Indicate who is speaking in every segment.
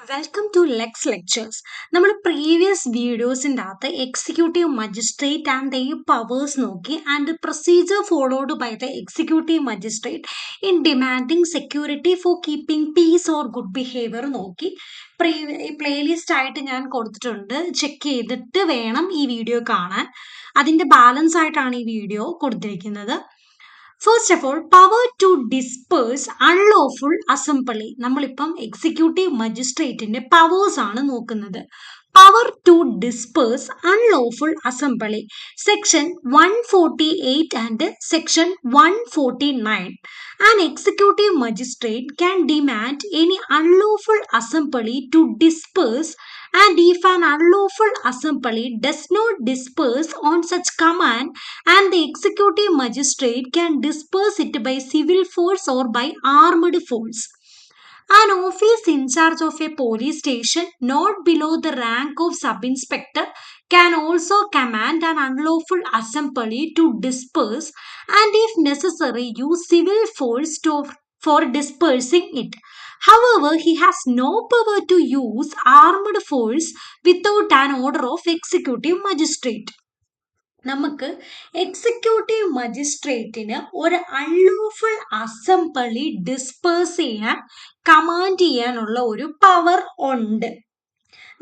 Speaker 1: Welcome to Lex lectures. നമ്മൾ previous വീഡിയോസിൻ്റെ അകത്ത് executive magistrate and the powers നോക്കി and procedure followed by the executive magistrate in demanding security for keeping peace or good behaviour നോക്കി. Playlist ആയിട്ട് ഞാൻ കൊടുത്തിട്ടുണ്ട്, check ചെയ്തിട്ട് വേണം ഈ വീഡിയോ കാണാൻ. അതിൻ്റെ ബാലൻസ് ആയിട്ടാണ് ഈ വീഡിയോ കൊടുത്തിരിക്കുന്നത്. First of all, power to disperse unlawful assembly. നമ്മളിപ്പം എക്സിക്യൂട്ടീവ് മജിസ്ട്രേറ്റിന്റെ പവേഴ്സ് ആണ് നോക്കുന്നത്. Power to disperse unlawful assembly, section 148 and section 149. An executive magistrate can demand any unlawful assembly to disperse, and if an unlawful assembly does not disperse on such command, and the executive magistrate can disperse it by civil force or by armed force. An office in charge of a police station not below the rank of sub-inspector can also command an unlawful assembly to disperse, and if necessary use civil force for dispersing it. However, he has no power to use armed force without an order of executive magistrate. നമുക്ക് executive മജിസ്ട്രേറ്റിന് ഒരു unlawful assembly disperse ചെയ്യാൻ command ചെയ്യാനുള്ള ഒരു power ഉണ്ട്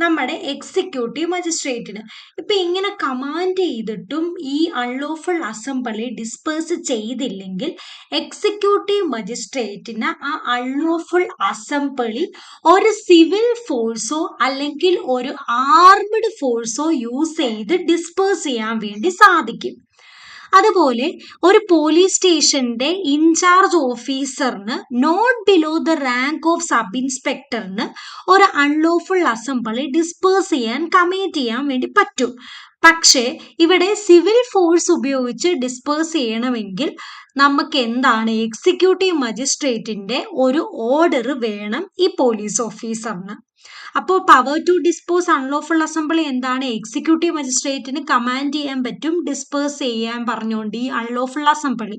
Speaker 1: നമ്മുടെ executive മജിസ്ട്രേറ്റിന്. ഇപ്പൊ ഇങ്ങനെ command ചെയ്തിട്ടും ഈ അൺലോഫുൾ അസംബ്ലി ഡിസ്പേഴ്സ് ചെയ്തില്ലെങ്കിൽ എക്സിക്യൂട്ടീവ് മജിസ്ട്രേറ്റിന് ആ അൺലോഫുൾ അസംബ്ലി ഒരു സിവിൽ ഫോഴ്സോ അല്ലെങ്കിൽ ഒരു ആർമഡ് ഫോഴ്സോ യൂസ് ചെയ്ത് ഡിസ്പേഴ്സ് ചെയ്യാൻ വേണ്ടി സാധിക്കും. അതുപോലെ ഒരു പോലീസ് സ്റ്റേഷന്റെ ഇൻചാർജ് ഓഫീസറിന് not below the rank of sub ഇൻസ്പെക്ടറിന് ഒരു അൺലോഫുൾ അസംബ്ലി ഡിസ്പേഴ്സ് ചെയ്യാൻ കമാൻഡ് ചെയ്യാൻ വേണ്ടി പറ്റും. പക്ഷേ ഇവിടെ സിവിൽ ഫോഴ്സ് ഉപയോഗിച്ച് ഡിസ്പേഴ്സ് ചെയ്യണമെങ്കിൽ നമുക്ക് എന്താണ്, എക്സിക്യൂട്ടീവ് മജിസ്ട്രേറ്റിന്റെ ഒരു ഓർഡർ വേണം ഈ പോലീസ് ഓഫീസറിന്. അപ്പോൾ power to dispose unlawful assembly എന്താണ്, എക്സിക്യൂട്ടീവ് മജിസ്ട്രേറ്റിന് കമാൻഡ് ചെയ്യാൻ പറ്റും ഡിസ്പേഴ്സ് ചെയ്യാൻ പറഞ്ഞുകൊണ്ട് ഈ അൺലോഫുൾ അസംബ്ലി.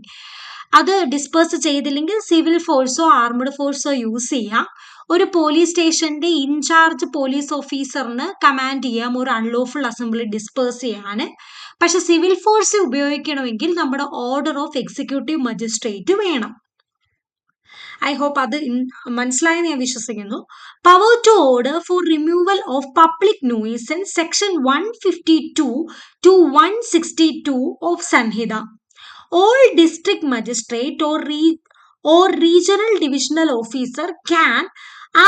Speaker 1: അത് ഡിസ്പേഴ്സ് ചെയ്തില്ലെങ്കിൽ സിവിൽ ഫോഴ്സോ ആർമഡ് ഫോഴ്സോ യൂസ് ചെയ്യാം. ഒരു പോലീസ് സ്റ്റേഷന്റെ ഇൻചാർജ് പോലീസ് ഓഫീസറിന് കമാൻഡ് ചെയ്യാം ഒരു അൺലോഫുൾ അസംബ്ലി ഡിസ്പേഴ്സ് ചെയ്യാൻ. പക്ഷെ സിവിൽ ഫോഴ്സ് ഉപയോഗിക്കണമെങ്കിൽ നമ്മുടെ ഓർഡർ ഓഫ് എക്സിക്യൂട്ടീവ് മജിസ്ട്രേറ്റ് വേണം. ഐ ഹോപ്പ് അത് മനസ്സിലായെന്ന് ഞാൻ വിശ്വസിക്കുന്നു. Power to order for removal of public nuisance, section 152 to 162 of സംഹിത. All district magistrate or regional divisional officer can,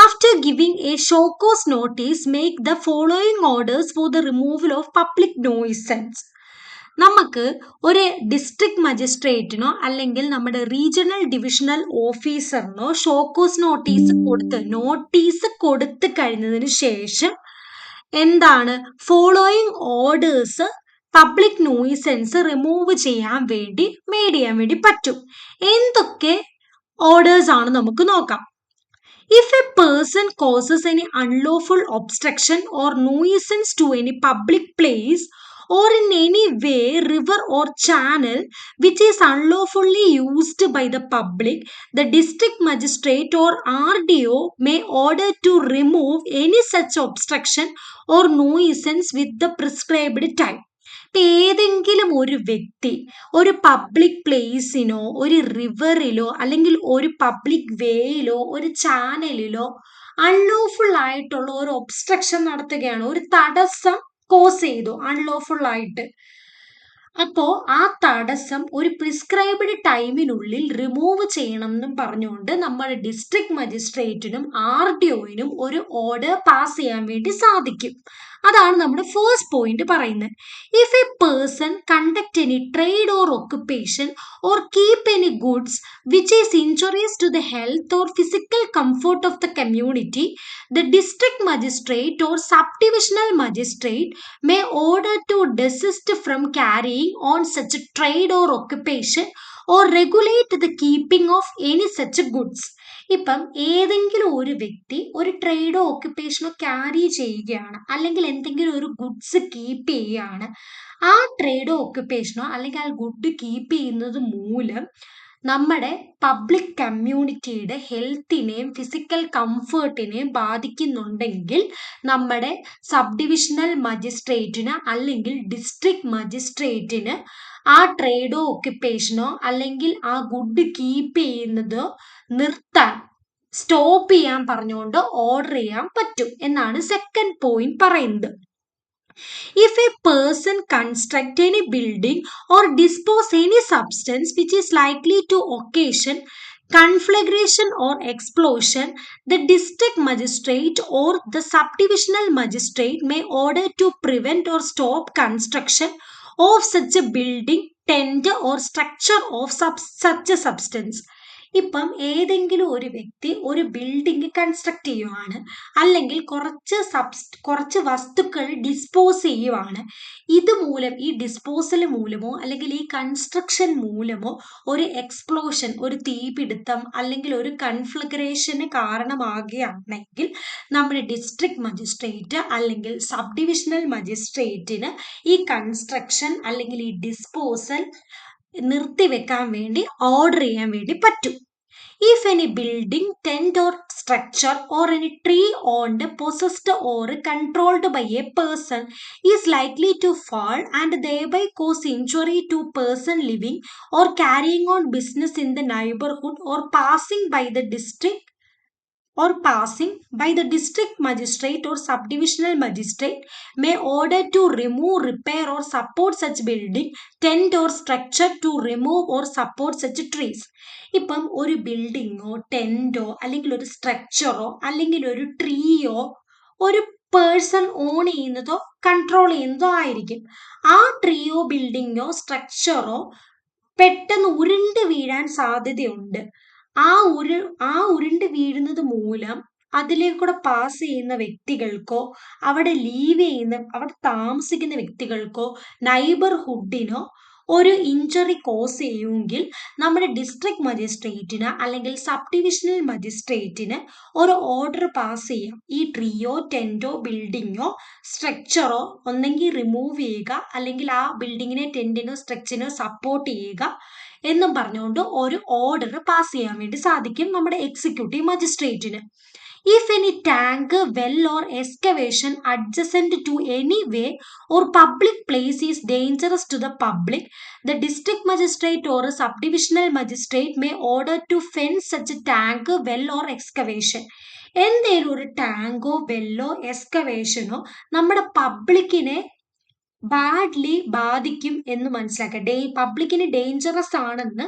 Speaker 1: after giving a show cause notice, make the following orders for the removal of public nuisance. നമുക്ക് ഒരു district മജിസ്ട്രേറ്റിനോ അല്ലെങ്കിൽ നമ്മുടെ regional divisional ഓഫീസറിനോ show cause notice കൊടുത്തു കഴിഞ്ഞതിന് ശേഷം എന്താണ് following orders public nuisance remove ചെയ്യാൻ വേണ്ടി മേഡ് ചെയ്യാൻ വേണ്ടി പറ്റും. എന്തൊക്കെ ഓർഡേഴ്സ് ആണ് നമുക്ക് നോക്കാം. If a person causes any unlawful obstruction or nuisance to any public place or in any way, river or channel which is unlawfully used by the public, the district magistrate or RDO may order to remove any such obstruction or nuisance with the prescribed time. ഏതെങ്കിലും ഒരു വ്യക്തി ഒരു public പ്ലേസിനോ ഒരു റിവറിലോ അല്ലെങ്കിൽ ഒരു public വേയിലോ ഒരു ചാനലിലോ unlawful ആയിട്ടുള്ള ഒരു ഒബ്സ്ട്രക്ഷൻ നടത്തുകയാണ്, ഒരു തടസ്സം കോസ് ചെയ്തു അൺലോഫുൾ ആയിട്ട്. അപ്പോൾ ആ തടസ്സം ഒരു പ്രിസ്ക്രൈബ്ഡ് ടൈമിനുള്ളിൽ റിമൂവ് ചെയ്യണം എന്നും പറഞ്ഞുകൊണ്ട് നമ്മൾ ഡിസ്ട്രിക്ട് മജിസ്ട്രേറ്റിനും RDOയിനും ഒരു ഓർഡർ പാസ് ചെയ്യാൻ വേണ്ടി സാധിക്കും. അതാണ് നമ്മുടെ ഫസ്റ്റ് പോയിന്റ് പറയുന്നത്. If a person conduct any trade or occupation or keep any goods which is injurious to the health or physical comfort of the community, the district magistrate or sub divisional magistrate may order to desist from carrying on such a trade or occupation or regulate the keeping of any such goods. ഇപ്പം ഏതെങ്കിലും ഒരു വ്യക്തി ഒരു ട്രേഡോ ഓക്യുപ്പേഷനോ carry ചെയ്യുകയാണ് അല്ലെങ്കിൽ എന്തെങ്കിലും ഒരു goods keep ചെയ്യുകയാണ്, ആ ട്രേഡോ ഓക്യുപ്പേഷനോ അല്ലെങ്കിൽ ആ ഗുഡ് കീപ്പ് ചെയ്യുന്നത് മൂലം നമ്മുടെ പബ്ലിക് കമ്മ്യൂണിറ്റിയുടെ ഹെൽത്തിനെയും ഫിസിക്കൽ കംഫേർട്ടിനെയും ബാധിക്കുന്നുണ്ടെങ്കിൽ നമ്മുടെ സബ് ഡിവിഷണൽ മജിസ്ട്രേറ്റിന് അല്ലെങ്കിൽ ഡിസ്ട്രിക്ട് മജിസ്ട്രേറ്റിന് ആ ട്രേഡോ ഒക്യുപ്പേഷനോ അല്ലെങ്കിൽ ആ ഗുഡ് കീപ്പ് ചെയ്യുന്നതോ നിർത്താൻ സ്റ്റോപ്പ് ചെയ്യാൻ പറഞ്ഞുകൊണ്ട് ഓർഡർ ചെയ്യാൻ പറ്റും എന്നാണ് സെക്കൻഡ് പോയിന്റ് പറയുന്നത്. If a person construct any building or dispose any substance which is likely to occasion conflagration or explosion, the district magistrate or the subdivisional magistrate may order to prevent or stop construction of such a building, tent or structure of such a substance. ഇപ്പം ഏതെങ്കിലും ഒരു വ്യക്തി ഒരു building construct ചെയ്യുവാണ്, അല്ലെങ്കിൽ കുറച്ച് വസ്തുക്കൾ dispose ചെയ്യുവാണ്. ഇതുമൂലം ഈ ഡിസ്പോസൽ മൂലമോ അല്ലെങ്കിൽ ഈ കൺസ്ട്രക്ഷൻ മൂലമോ ഒരു എക്സ്പ്ലോഷൻ, ഒരു തീപിടുത്തം അല്ലെങ്കിൽ ഒരു കൺഫ്ലഗ്രേഷന് കാരണമാകുകയാണെങ്കിൽ നമ്മുടെ ഡിസ്ട്രിക്ട് മജിസ്ട്രേറ്റ് അല്ലെങ്കിൽ സബ് ഡിവിഷണൽ മജിസ്ട്രേറ്റിന് ഈ കൺസ്ട്രക്ഷൻ അല്ലെങ്കിൽ ഈ ഡിസ്പോസൽ നിർത്തിവെക്കാൻ വേണ്ടി ഓർഡർ ചെയ്യാൻ വേണ്ടി പറ്റും. If any building, tent or structure or any tree owned, possessed or controlled by a person is likely to fall and thereby cause injury to person living or carrying on business in the neighborhood or passing by the district magistrate or subdivisional magistrate may order to remove, repair or support such building, tent or structure to remove or support such trees. ഇപ്പം ഒരു ബിൽഡിങ്ങോ ടെന്റോ അല്ലെങ്കിൽ ഒരു സ്ട്രക്ചറോ അല്ലെങ്കിൽ ഒരു ട്രീയോ ഒരു person on ചെയ്യുന്നതോ control ചെയ്യുന്നതോ ആയിരിക്കും. ആ ട്രീയോ ബിൽഡിങ്ങോ സ്ട്രക്ചറോ പെട്ടെന്ന് ഉരുണ്ട് വീഴാൻ സാധ്യതയുണ്ട്. ആ ഉരുണ്ട് വീഴുന്നത് മൂലം അതിലേക്കൂടെ പാസ് ചെയ്യുന്ന വ്യക്തികൾക്കോ അവിടെ താമസിക്കുന്ന വ്യക്തികൾക്കോ നൈബർഹുഡിനോ ഒരു ഇഞ്ചറി കോസ് ചെയ്യുമെങ്കിൽ നമ്മുടെ ഡിസ്ട്രിക്ട് മജിസ്ട്രേറ്റിന് അല്ലെങ്കിൽ സബ് ഡിവിഷണൽ മജിസ്ട്രേറ്റിന് ഒരു ഓർഡർ പാസ് ചെയ്യാം. ഈ ട്രീയോ ടെന്റോ ബിൽഡിങ്ങോ സ്ട്രക്ചറോ ഒന്നെങ്കിൽ റിമൂവ് ചെയ്യുക അല്ലെങ്കിൽ ആ ബിൽഡിങ്ങിനെ ടെന്റിനോ സ്ട്രക്ചറിനോ സപ്പോർട്ട് ചെയ്യുക എന്നും പറഞ്ഞുകൊണ്ട് ഒരു ഓർഡർ പാസ് ചെയ്യാൻ വേണ്ടി സാധിക്കും നമ്മുടെ executive മജിസ്ട്രേറ്റിന്. If any tank, well or excavation adjacent to any way or public place is dangerous to the public, the district magistrate or subdivisional magistrate may order to fence such a tank, well or excavation. എന്തേലും ഒരു tango വെല്ലോ എക്സ്കവേഷനോ നമ്മുടെ പബ്ലിക്കിനെ badly ബാധിക്കും എന്ന് മനസ്സിലാക്കുക. പബ്ലിക്കിന് dangerous ആണെന്ന്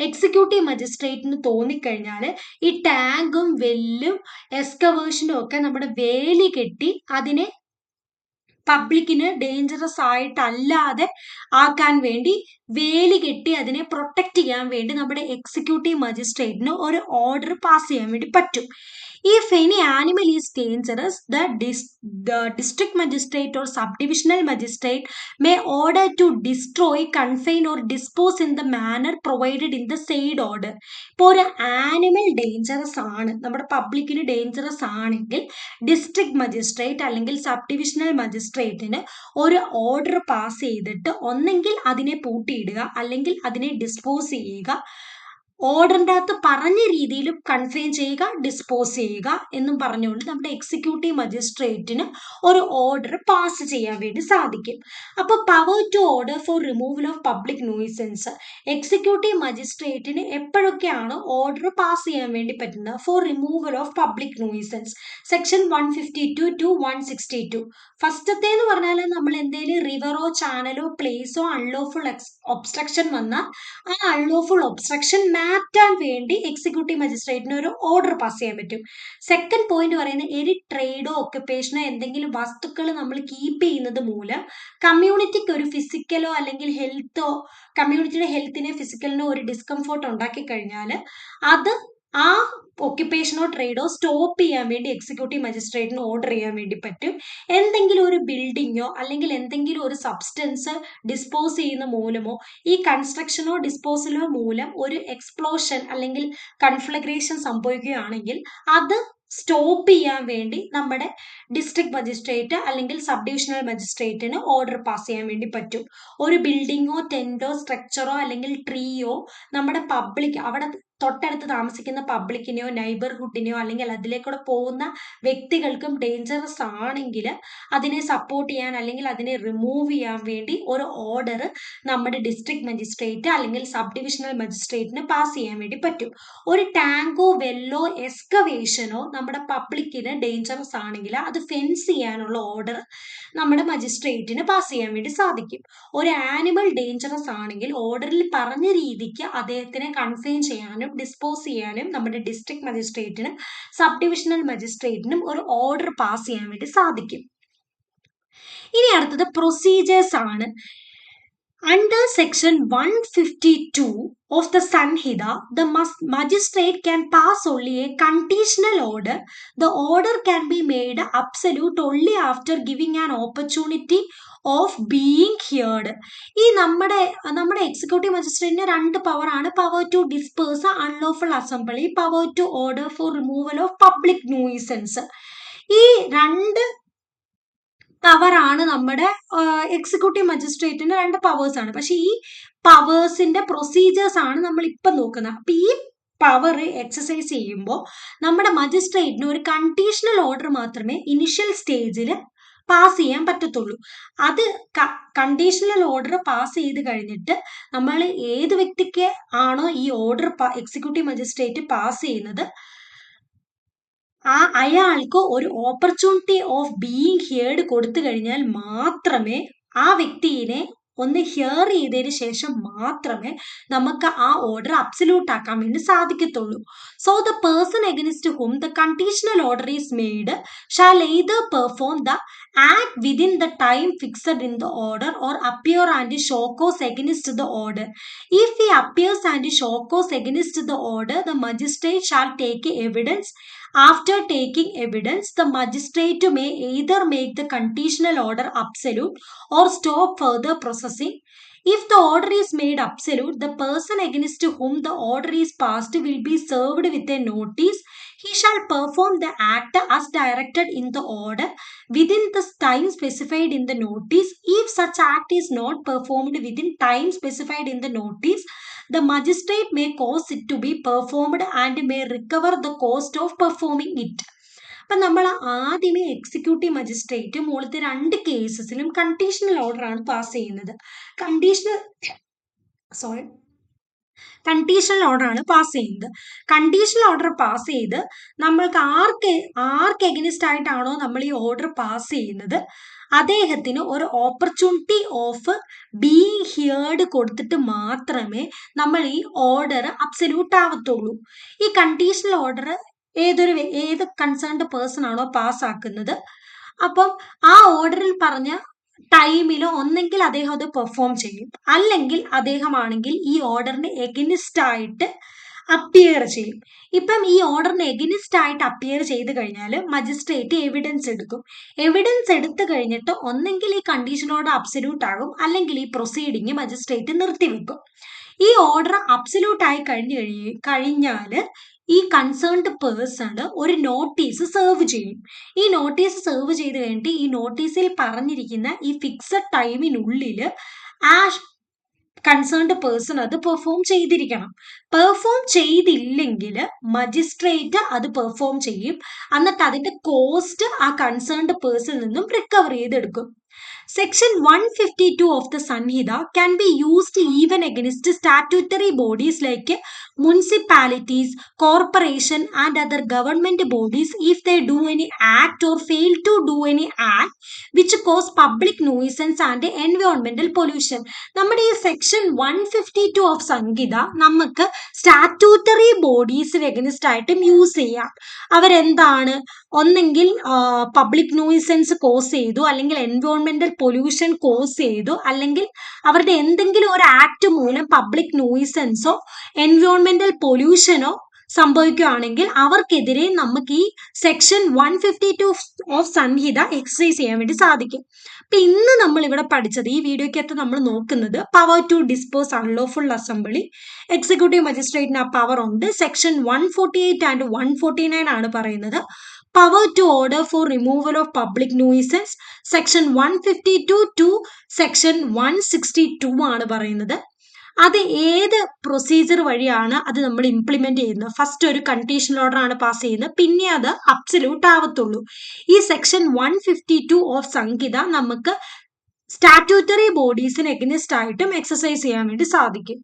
Speaker 1: executive മജിസ്ട്രേറ്റിന് തോന്നിക്കഴിഞ്ഞാൽ ഈ ടാങ്കും വെല്ലും എക്സ്കവേഷനും ഒക്കെ നമ്മുടെ വേലി കെട്ടി അതിനെ പബ്ലിക്കിന് ഡേഞ്ചറസ് ആയിട്ടല്ലാതെ ആക്കാൻ വേണ്ടി വേലി കെട്ടി അതിനെ പ്രൊട്ടക്ട് ചെയ്യാൻ വേണ്ടി നമ്മുടെ എക്സിക്യൂട്ടീവ് മജിസ്ട്രേറ്റിന് ഒരു ഓർഡർ പാസ് ചെയ്യാൻ വേണ്ടി പറ്റും. If any animal is dangerous, the district magistrate or subdivisional magistrate may order to destroy, confine or dispose in the manner provided in the said order. ഇപ്പോൾ ഒരു ആനിമൽ ഡേഞ്ചറസ് ആണ്, നമ്മുടെ പബ്ലിക്കിന് dangerous ആണെങ്കിൽ district magistrate അല്ലെങ്കിൽ sub divisional മജിസ്ട്രേറ്റിന് ഒരു order pass ചെയ്തിട്ട് ഒന്നെങ്കിൽ അതിനെ പൂട്ടിയിടുക അല്ലെങ്കിൽ അതിനെ ഡിസ്പോസ് ചെയ്യുക, ഓർഡറിൻ്റെ അകത്ത് പറഞ്ഞ രീതിയിലും കൺഫൈൻ ചെയ്യുക, ഡിസ്പോസ് ചെയ്യുക എന്നും പറഞ്ഞുകൊണ്ട് നമ്മുടെ എക്സിക്യൂട്ടീവ് മജിസ്ട്രേറ്റിന് ഒരു ഓർഡർ പാസ് ചെയ്യാൻ വേണ്ടി സാധിക്കും. അപ്പോൾ power to order for removal of public nuisance, executive മജിസ്ട്രേറ്റിന് എപ്പോഴൊക്കെയാണ് ഓർഡർ പാസ് ചെയ്യാൻ വേണ്ടി പറ്റുന്നത് for removal of public nuisance, section 152 to 162. ഫസ്റ്റത്തെ എന്ന് പറഞ്ഞാൽ നമ്മൾ എന്തെങ്കിലും റിവറോ ചാനലോ പ്ലേസോ അൺലോഫുൾ ഒബ്സ്ട്രക്ഷൻ വന്നാൽ ആ അൺലോഫുൾ ഒബ്സ്ട്രക്ഷൻ മാറ്റാൻ വേണ്ടി എക്സിക്യൂട്ടീവ് മജിസ്ട്രേറ്റിന് ഒരു ഓർഡർ പാസ് ചെയ്യാൻ പറ്റും. സെക്കൻഡ് പോയിന്റ് പറയുന്നത് എനി ട്രേഡോ ഒക്യുപ്പേഷനോ എന്തെങ്കിലും വസ്തുക്കൾ നമ്മൾ കീപ്പ് ചെയ്യുന്നത് മൂലം കമ്മ്യൂണിറ്റിക്ക് ഒരു ഫിസിക്കലോ അല്ലെങ്കിൽ ഹെൽത്തോ, കമ്മ്യൂണിറ്റിയുടെ ഹെൽത്തിനെ ഫിസിക്കലിനോ ഒരു ഡിസ്കംഫോർട്ട് ഉണ്ടാക്കി കഴിഞ്ഞാൽ അത് ആ ഒക്യുപ്പേഷനോ ട്രേഡോ സ്റ്റോപ്പ് ചെയ്യാൻ വേണ്ടി എക്സിക്യൂട്ടീവ് മജിസ്ട്രേറ്റിന് ഓർഡർ ചെയ്യാൻ വേണ്ടി പറ്റും. എന്തെങ്കിലും ഒരു ബിൽഡിങ്ങോ അല്ലെങ്കിൽ എന്തെങ്കിലും ഒരു സബ്സ്റ്റൻസ് ഡിസ്പോസ് ചെയ്യുന്ന മൂലമോ ഈ കൺസ്ട്രക്ഷനോ ഡിസ്പോസലോ മൂലം ഒരു എക്സ്പ്ലോഷൻ അല്ലെങ്കിൽ കൺഫ്ലഗ്രേഷൻ സംഭവിക്കുകയാണെങ്കിൽ അത് സ്റ്റോപ്പ് ചെയ്യാൻ വേണ്ടി നമ്മുടെ ഡിസ്ട്രിക്ട് മജിസ്ട്രേറ്റ് അല്ലെങ്കിൽ സബ് ഡിവിഷണൽ മജിസ്ട്രേറ്റിന് ഓർഡർ പാസ് ചെയ്യാൻ വേണ്ടി പറ്റും. ഒരു ബിൽഡിങ്ങോ ടെന്റോ സ്ട്രക്ചറോ അല്ലെങ്കിൽ ട്രീയോ നമ്മുടെ പബ്ലിക് അവിടെ തൊട്ടടുത്ത് താമസിക്കുന്ന പബ്ലിക്കിനെയോ നൈബർഹുഡിനെയോ അല്ലെങ്കിൽ അതിലേക്കൂടെ പോകുന്ന വ്യക്തികൾക്കും ഡേഞ്ചറസ് ആണെങ്കിൽ അതിനെ സപ്പോർട്ട് ചെയ്യാൻ അല്ലെങ്കിൽ അതിനെ റിമൂവ് ചെയ്യാൻ വേണ്ടി ഒരു ഓർഡർ നമ്മുടെ ഡിസ്ട്രിക്ട് മജിസ്ട്രേറ്റ് അല്ലെങ്കിൽ സബ് ഡിവിഷണൽ മജിസ്ട്രേറ്റിന് പാസ് ചെയ്യാൻ വേണ്ടി പറ്റും. ഒരു ടാങ്കോ വെല്ലോ എക്സ്കവേഷനോ നമ്മുടെ പബ്ലിക്കിന് ഡേഞ്ചറസ് ആണെങ്കിൽ അത് ഫെൻസ് ചെയ്യാനുള്ള ഓർഡർ നമ്മുടെ മജിസ്ട്രേറ്റിന് പാസ് ചെയ്യാൻ വേണ്ടി സാധിക്കും. ഒരു ആനിമൽ ഡേഞ്ചറസ് ആണെങ്കിൽ ഓർഡറിൽ പറഞ്ഞ രീതിക്ക് അദ്ദേഹത്തിനെ കൺഫൈൻ ചെയ്യാനും ഡിസ്പോസ് ചെയ്യാനും നമ്മുടെ ഡിസ്ട്രിക്ട് മജിസ്ട്രേറ്റിനും സബ് ഡിവിഷണൽ മജിസ്ട്രേറ്റിനും ഒരു ഓർഡർ പാസ് ചെയ്യാൻ വേണ്ടി സാധിക്കും. ഇനി അടുത്തത് പ്രൊസീജിയേഴ്സ് ആണ്. Under section 152 of the Sanhita, the magistrate can pass only a conditional order. The order can be made absolute only after giving an opportunity of being heard. ഈ നമ്മുടെ executive മജിസ്ട്രേറ്റിന് രണ്ട് power ആണ്. Power to disperse unlawful assembly, power to order for removal of public nuisance. ഈ രണ്ട് പവറാണ് നമ്മുടെ executive മജിസ്ട്രേറ്റിന്റെ രണ്ട് powers ആണ്. പക്ഷെ ഈ പവേഴ്സിന്റെ പ്രൊസീജിയേഴ്സ് ആണ് നമ്മൾ ഇപ്പൊ നോക്കുന്നത്. അപ്പൊ ഈ പവർ എക്സസൈസ് ചെയ്യുമ്പോൾ നമ്മുടെ മജിസ്ട്രേറ്റിന് ഒരു കണ്ടീഷണൽ ഓർഡർ മാത്രമേ ഇനിഷ്യൽ സ്റ്റേജിൽ പാസ് ചെയ്യാൻ പറ്റത്തുള്ളൂ. അത് കണ്ടീഷണൽ ഓർഡർ പാസ് ചെയ്ത് കഴിഞ്ഞിട്ട് നമ്മൾ ഏത് വ്യക്തിക്ക് ആണോ ഈ ഓർഡർ എക്സിക്യൂട്ടീവ് മജിസ്ട്രേറ്റ് പാസ് ചെയ്യുന്നത് അയാൾക്ക് ഒരു ഓപ്പർച്യൂണിറ്റി ഓഫ് ബീയിങ് ഹിയർഡ് കൊടുത്തു കഴിഞ്ഞാൽ മാത്രമേ ആ വ്യക്തിയെ ഒന്ന് ഹിയർ ചെയ്തതിന് ശേഷം മാത്രമേ നമുക്ക് ആ ഓർഡർ അബ്സല്യൂട്ട് ആക്കാൻ വേണ്ടി സാധിക്കത്തുള്ളൂ. So the person against whom the conditional order is made shall either perform the act within the time fixed in the order or appear and show cause against the order. If he appears and show cause against the order, the magistrate shall take evidence. After taking evidence, the magistrate may either make the conditional order absolute or stop further processing. If the order is made absolute, the person against whom the order is passed will be served with a notice. He shall perform the act as directed in the order within the time specified in the notice. If such act is not performed within time specified in the notice, the magistrate may cause it to be performed and may recover the cost of performing it. അപ്പം നമ്മൾ ആദ്യമേ executive magistrate മുകളിലത്തെ രണ്ട് കേസസിലും conditional order ആണ് pass ചെയ്യുന്നത്. Conditional order ആണ് pass ചെയ്യുന്നത്. Conditional order pass ചെയ്ത് നമ്മൾക്ക് ആർക്ക് എഗനിസ്റ്റ് ആയിട്ടാണോ നമ്മൾ ഈ ഓർഡർ പാസ് ചെയ്യുന്നത് അദ്ദേഹത്തിന് ഒരു ഓപ്പർച്യൂണിറ്റി ഓഫ് ബീയിങ് ഹിയർഡ് കൊടുത്തിട്ട് മാത്രമേ നമ്മൾ ഈ ഓർഡർ അബ്സല്യൂട്ട് ആവത്തുള്ളൂ. ഈ കണ്ടീഷണൽ ഓർഡർ ഏത് കൺസേൺഡ് പേഴ്സൺ ആണോ പാസ്സാക്കുന്നത് അപ്പം ആ ഓർഡറിൽ പറഞ്ഞ ടൈമിലോ ഒന്നെങ്കിൽ അദ്ദേഹം അത് പെർഫോം ചെയ്യും, അല്ലെങ്കിൽ അദ്ദേഹമാണെങ്കിൽ ഈ ഓർഡറിന് എഗനിസ്റ്റ് ആയിട്ട് അപ്പിയർ ചെയ്യും. ഇപ്പം ഈ ഓർഡറിന് എഗനിസ്റ്റ് ആയിട്ട് അപ്പിയർ ചെയ്ത് കഴിഞ്ഞാൽ മജിസ്ട്രേറ്റ് എവിഡൻസ് എടുക്കും. എവിഡൻസ് എടുത്തു കഴിഞ്ഞിട്ട് ഒന്നെങ്കിൽ ഈ കണ്ടീഷൻ ഓർഡർ അബ്സല്യൂട്ട് ആകും, അല്ലെങ്കിൽ ഈ പ്രൊസീഡിങ് മജിസ്ട്രേറ്റ് നിർത്തിവെക്കും. ഈ ഓർഡർ അബ്സല്യൂട്ട് ആയി കഴിഞ്ഞാൽ ഈ കൺസേൺഡ് പേഴ്സൺ ഒരു നോട്ടീസ് സെർവ് ചെയ്യും. ഈ നോട്ടീസ് സെർവ് ചെയ്ത് കഴിഞ്ഞിട്ട് ഈ നോട്ടീസിൽ പറഞ്ഞിരിക്കുന്ന ഈ ഫിക്സഡ് ടൈമിനുള്ളിൽ ആ കൺസേൺഡ് പേഴ്സൺ അത് പെർഫോം ചെയ്തിരിക്കണം. പെർഫോം ചെയ്തില്ലെങ്കിൽ മജിസ്ട്രേറ്റ് അത് പെർഫോം ചെയ്യും. എന്നിട്ട് അതിന്റെ കോസ്റ്റ് ആ കൺസേൺഡ് പേഴ്സണിൽ നിന്നും റിക്കവർ ചെയ്തെടുക്കും. Section 152 of the Sanhita can be used even against statutory bodies like municipalities, corporation and other government bodies if they do any act or fail to do any act which cause public nuisance and environmental pollution. നമ്മുടെ ഈ section 152 of സംഹിത നമുക്ക് statutory ബോഡീസിന് against ആയിട്ടും use ചെയ്യാം. അവരെന്താണ്, ഒന്നെങ്കിൽ public nuisance cos ചെയ്തു, അല്ലെങ്കിൽ എൻവയോൺമെന്റൽ pollution cos ചെയ്തു, അല്ലെങ്കിൽ അവരുടെ എന്തെങ്കിലും ഒരു ആക്ട് മൂലം പബ്ലിക് ന്യൂയിസൻസോ എൻവയോൺമെന്റൽ പൊല്യൂഷനോ സംഭവിക്കുകയാണെങ്കിൽ അവർക്കെതിരെ നമുക്ക് ഈ സെക്ഷൻ 152 ഓഫ് സംഹിത എക്സസൈസ് ചെയ്യാൻ വേണ്ടി സാധിക്കും. അപ്പൊ ഇന്ന് നമ്മൾ ഇവിടെ പഠിച്ചത്, ഈ വീഡിയോക്കകത്ത് നമ്മൾ നോക്കുന്നത് power to dispose unlawful assembly. Executive മജിസ്ട്രേറ്റിന് ആ പവർ ഉണ്ട്. സെക്ഷൻ 148 ആൻഡ് 149 ആണ് പറയുന്നത്. Power to order for removal of public nuisance section 152 to section 162 ആണ് പറയുന്നത്. അത് ഏത് പ്രൊസീജിയർ വഴിയാണ് അത് നമ്മൾ ഇംപ്ലിമെന്റ് ചെയ്യുന്നത്? ഫസ്റ്റ് ഒരു കണ്ടീഷണൽ ഓർഡർ ആണ് പാസ് ചെയ്യുന്നത്, പിന്നെ അത് അബ്സല്യൂട്ട് ആവത്തുള്ളൂ. ഈ സെക്ഷൻ 152 ഓഫ് സംഹിത നമുക്ക് സ്റ്റാറ്റ്യൂട്ടറി ബോഡീസിന് എഗനിസ്റ്റ് ആയിട്ടും എക്സസൈസ് ചെയ്യാൻ വേണ്ടി സാധിക്കും.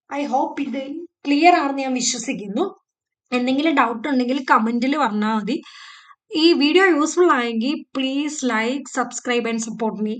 Speaker 1: ഐ ഹോപ്പ് ഇത് ക്ലിയർ ആണെന്ന് ഞാൻ വിശ്വസിക്കുന്നു. എന്തെങ്കിലും ഡൗട്ട് ഉണ്ടെങ്കിൽ കമന്റിൽ പറഞ്ഞാൽ മതി. ഈ വീഡിയോ യൂസ്ഫുൾ ആയെങ്കിൽ please like, subscribe and support me.